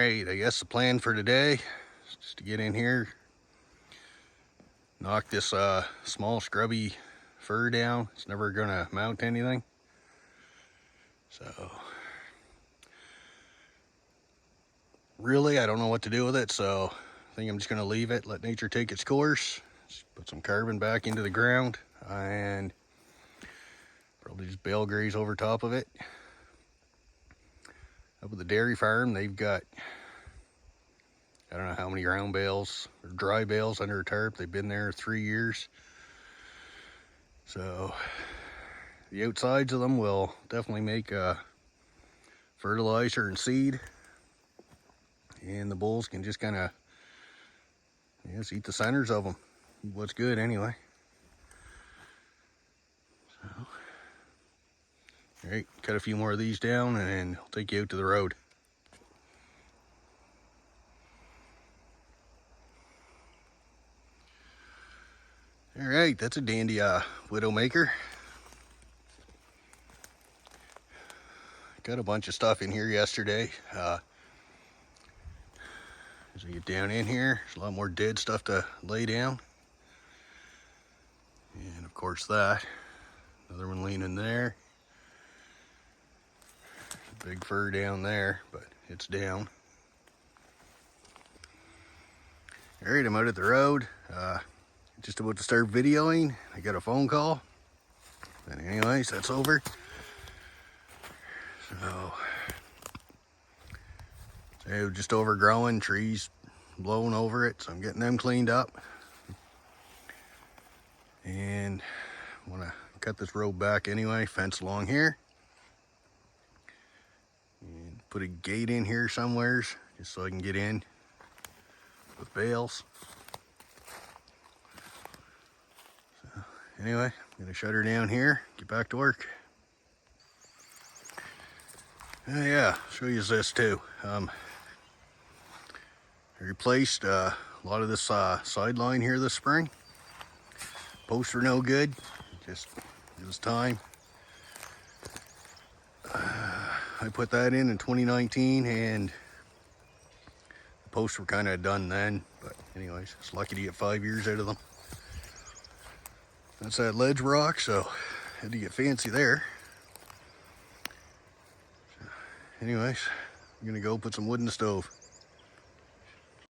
Alright, I guess the plan for today is just to get in here, knock this small scrubby fir down. It's never gonna mount anything. So really I don't know what to do with it, so I think I'm just gonna leave it, let nature take its course. Just put some carbon back into the ground and probably just bale graze over top of it. Up at the dairy farm, they've got, I don't know how many ground bales or dry bales under a tarp. They've been there 3 years. So the outsides of them will definitely make fertilizer and seed. And the bulls can just kind of, yes, eat the centers of them. What's good anyway. So, all right, cut a few more of these down and I'll take you out to the road. All right, that's a dandy Widowmaker. Got a bunch of stuff in here yesterday. As we get down in here, there's a lot more dead stuff to lay down. And of course that, another one leaning there. Big fir down there, but it's down. All right, I'm out at the road. Just about to start videoing. I got a phone call. But anyways, that's over. So just overgrowing, trees blowing over it, so I'm getting them cleaned up. And I want to cut this road back anyway, fence along here. And put a gate in here somewheres, just so I can get in with bales. So anyway, I'm gonna shut her down here, get back to work. Yeah, show you this too. I replaced a lot of this sideline here this spring. Posts were no good, just it was time. I put that in 2019 and the posts were kind of done then, but anyways, it's lucky to get 5 years out of them. That's that ledge rock, so had to get fancy there. So anyways, I'm gonna go put some wood in the stove.